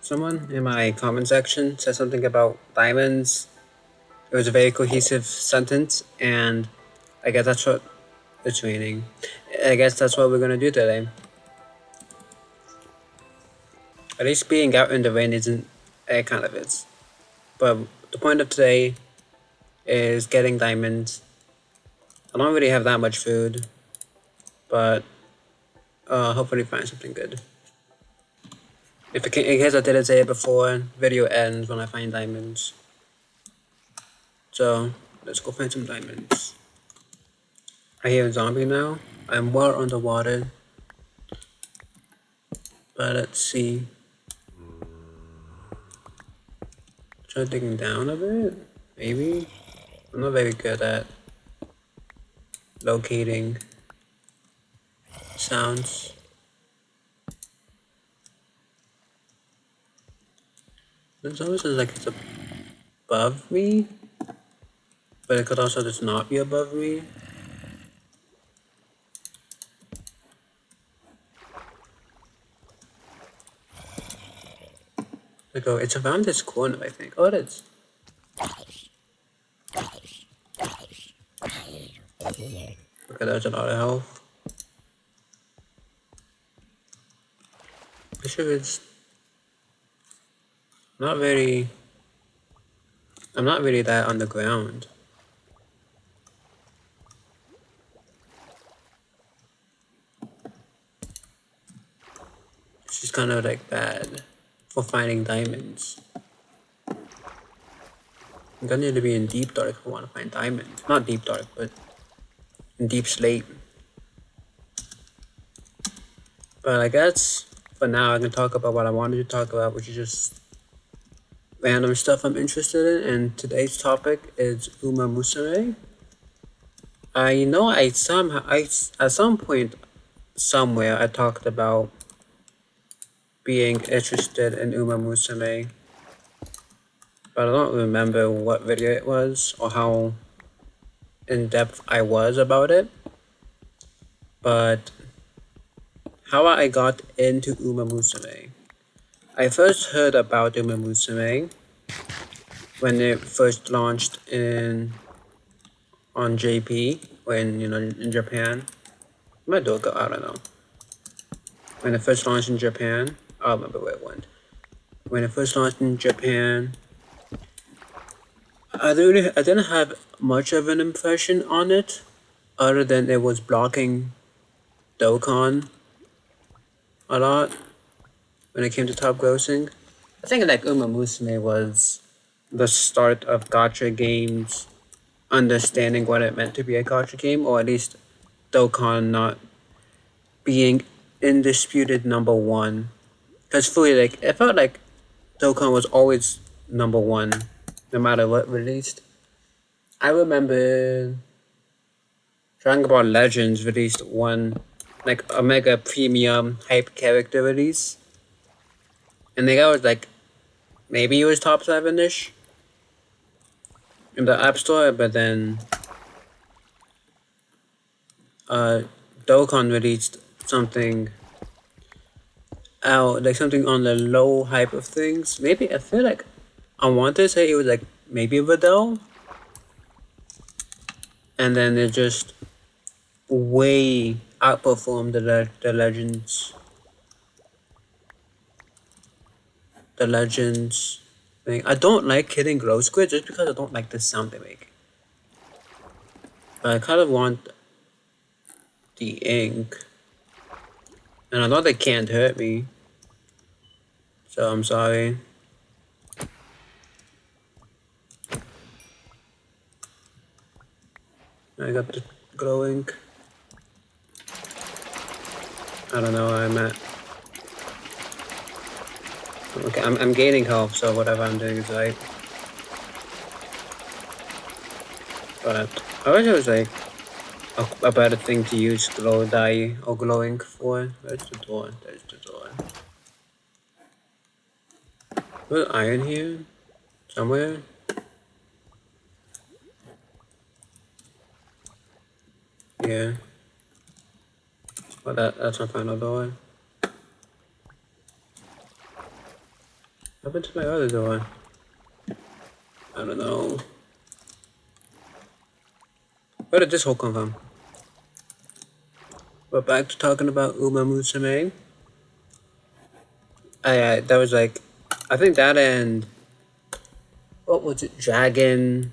Someone in my comment section said something about diamonds. It was a very cohesive sentence, and I guess that's what it's raining. I guess that's what we're gonna do today. At least being out in the rain isn't. It kind of is. But the point of today is getting diamonds. I don't really have that much food, but hopefully find something good. If it can, in case I didn't say it before, video ends when I find diamonds. So let's go find some diamonds. I hear a zombie now. I'm well underwater, but let's see. Try digging down a bit, maybe. I'm not very good at locating sounds. It's always like it's above me, but it could also just not be above me. Like, oh, it's around this corner, I think. Oh, it is. Okay, there's a lot of health. I'm sure it's not very. I'm not really that on the ground. It's just kind of like bad for finding diamonds. I'm gonna need to be in deep dark if I want to find diamonds. Not deep dark, but in deep slate. But I guess for now I can talk about what I wanted to talk about, which is just random stuff I'm interested in. And today's topic is Umamusume. I know I at some point somewhere I talked about being interested in Umamusume, but I don't remember what video it was or how in depth I was about it. But how I got into Umamusume. I first heard about Umamusume when it first launched on JP or in Japan. My dog, I don't know. When it first launched in Japan, I don't remember where it went. When it first launched in Japan, I didn't have much of an impression on it, other than it was blocking Dokkan a lot when it came to top grossing. I think like Umamusume was the start of gacha games understanding what it meant to be a gacha game, or at least Dokkan not being indisputed number one. Because fully, like, it felt like Dokkan was always number one, no matter what released. I remember Dragon Ball Legends released one, like, a mega premium hype character release. And the guy was like, maybe he was top 7-ish in the App Store, but then Dokkan released something out, like something on the low hype of things. Maybe I feel like I want to say it was like maybe Videl, and then it just way outperformed the Legends. The Legends thing. I don't like hitting glow squid just because I don't like the sound they make. But I kind of want the ink, and I know they can't hurt me, so I'm sorry. I got the glow ink. I don't know where I'm at. Okay, I'm gaining health, so whatever I'm doing is right. But I wish it was like a better thing to use glow dye or glow ink for. There's the door. There's the door. There's iron here somewhere. Yeah. Well, that's my final door. happened to my other door? I don't know. Where did this hole come from? But back to talking about Umamusume. That was like, I think that and what was it? Dragon,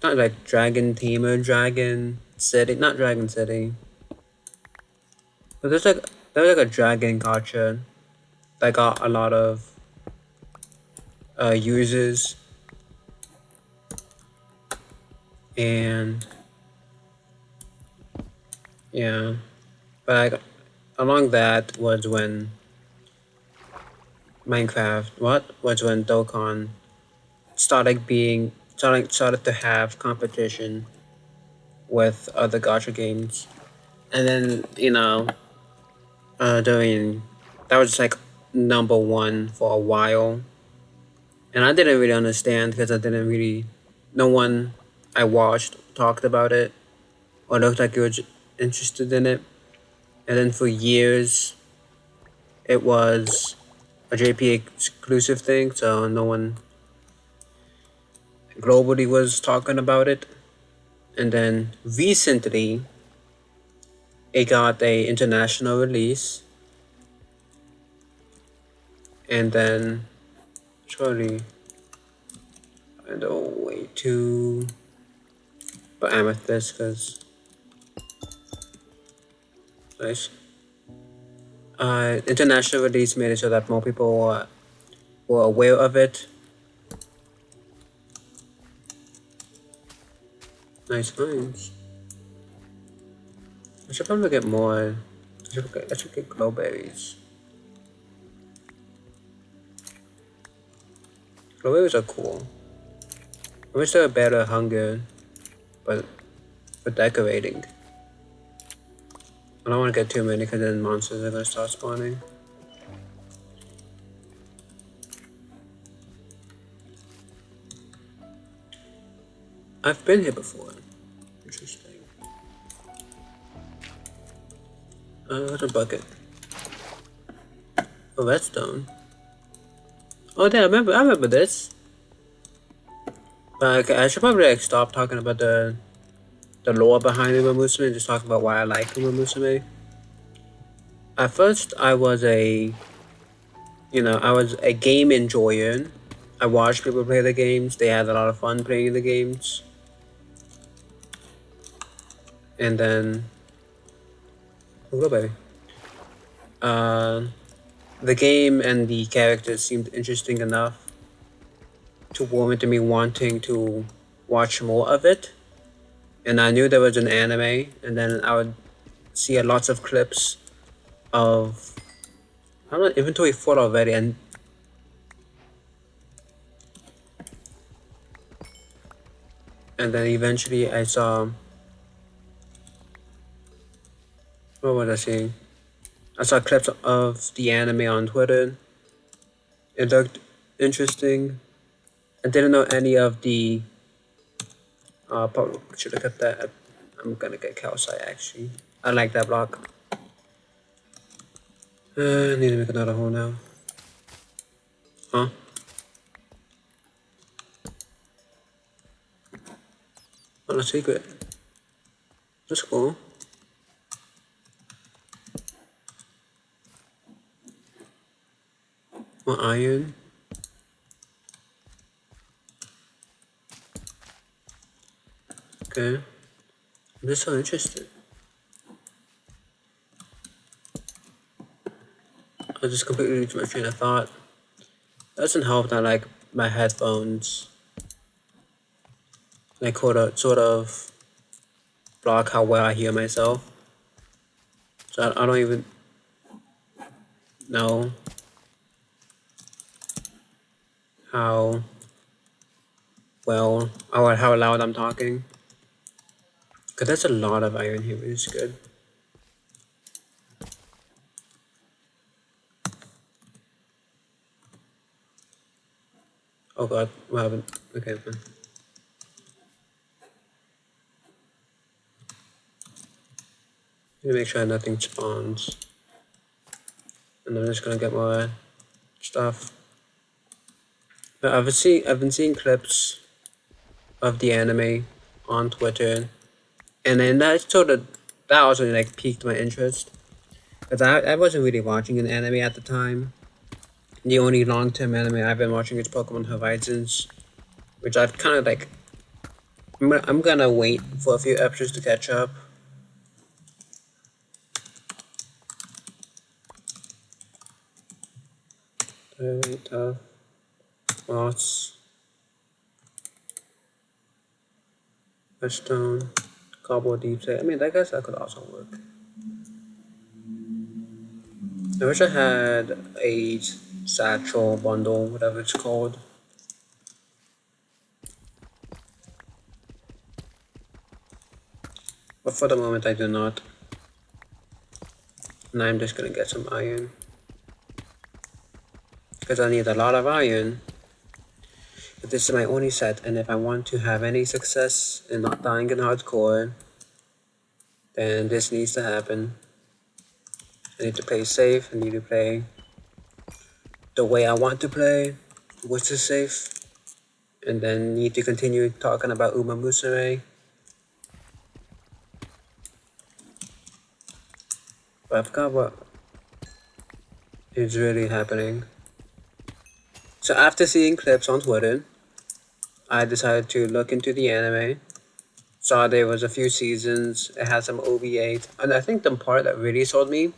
not like Dragon Tamer, Dragon City, not Dragon City. But there's like a Dragon Gotcha that got a lot of users, and yeah, but like along that was when Dokkan started to have competition with other gacha games, and then doing that was like number one for a while, and I didn't really understand because I didn't really, no one I watched talked about it or looked like you were interested in it, and then for years it was a JP exclusive thing, so no one globally was talking about it. And then recently, it got a international release, and then surely find a way to but Amethyst because nice. International release made it so that more people were aware of it. Nice lines. I should probably get more. I should get glowberries. Glowberries are cool. I wish they were better hunger, but for decorating. I don't want to get too many because then monsters are gonna start spawning. I've been here before. Interesting. What's a bucket? Oh, redstone. Oh, damn! I remember this. But okay, I should probably like stop talking about the lore behind Umamusume and just talk about why I like Umamusume. At first, I was a game enjoyer. I watched people play the games. They had a lot of fun playing the games. And then, oh, baby. Uh, the game and the characters seemed interesting enough to warrant me wanting to watch more of it. And I knew there was an anime, and then I would see lots of clips of I'm not inventory full already, and then eventually I saw what was I seeing? I saw clips of the anime on Twitter. It looked interesting. I didn't know any of the. Probably should have kept that. I'm gonna get calcite actually. I like that block. I need to make another hole now. Huh? Not a secret. That's cool. More iron. Okay. I'm just so interested. I just completely lose my train of thought. Doesn't help that like my headphones like sort of block how well I hear myself. So I don't even know how well or how loud I'm talking. Cause there's a lot of iron here, which is good. Oh god, what happened? Okay, fine. Need to make sure nothing spawns. And I'm just gonna get more stuff. But I've been seeing clips of the anime on Twitter, and then that also like piqued my interest because I wasn't really watching an anime at the time. The only long term anime I've been watching is Pokemon Horizons, which I've kind of like. I'm gonna wait for a few episodes to catch up. Very tough. Moss, Stone, Cobble Deep Sea. I mean, I guess that could also work. I wish I had a satchel bundle, whatever it's called. But for the moment, I do not. And I'm just gonna get some iron. Because I need a lot of iron. But this is my only set, and if I want to have any success in not dying in hardcore, then this needs to happen. I need to play safe, I need to play the way I want to play, which is safe, and then need to continue talking about Umamusume. But I forgot what is really happening. So after seeing clips on Twitter, I decided to look into the anime. Saw there was a few seasons. It had some OVAs, and I think the part that really sold me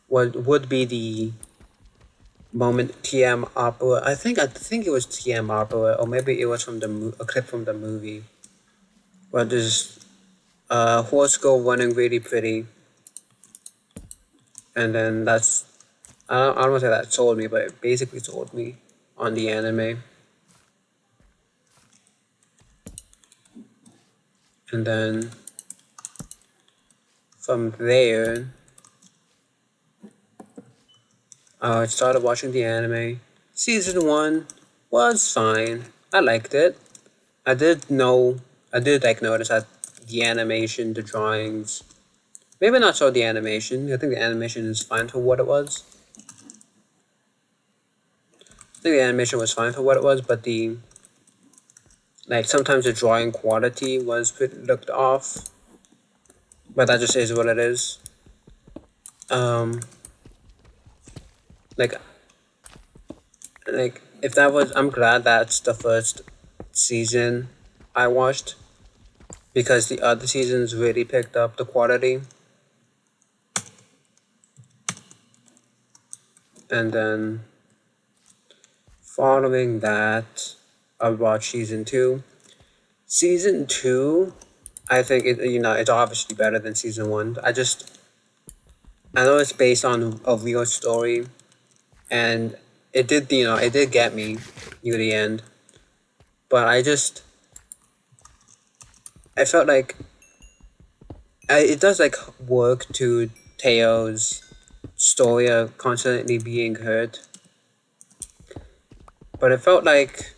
would be the moment TM opera. I think it was TM opera, or maybe it was from a clip from the movie, where there's a horse girl running really pretty, and then I don't want to say that sold me, but it basically sold me on the anime. And then from there, I started watching the anime. Season 1 was fine. I liked it. I did like notice that the animation, the drawings, maybe not so the animation. I think the animation is fine for what it was. I think the animation was fine for what it was, but sometimes the drawing quality looked off. But that just is what it is. Um, like if that was, I'm glad that's the first season I watched because the other seasons really picked up the quality. And then following that, I watched season 2. Season 2, I think it's obviously better than season 1. I know it's based on a real story, and it did get me near the end. But I felt like it does like work to Teo's story of constantly being hurt, but it felt like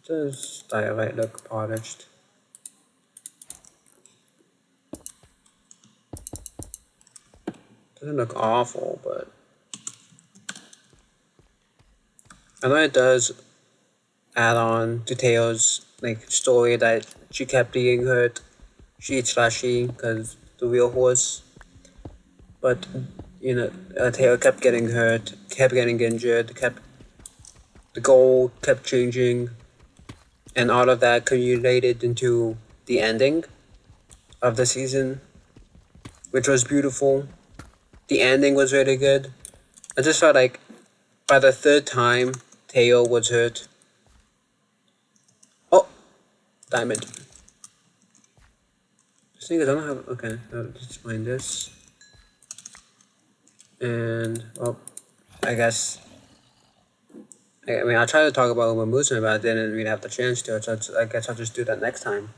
does dialect look polished? Doesn't look awful, but I know it does add on to Teo's story that she kept being hurt, she because the real horse, but Teo kept getting hurt, kept getting injured, kept the goal kept changing, and all of that accumulated into the ending of the season, which was beautiful. The ending was really good. I just felt like by the third time Teo was hurt. Oh, diamond. This thing I don't have. Okay, let's find this. And well, I guess. I mean, I tried to talk about Umamusume, but I didn't really have the chance to. So I guess I'll just do that next time.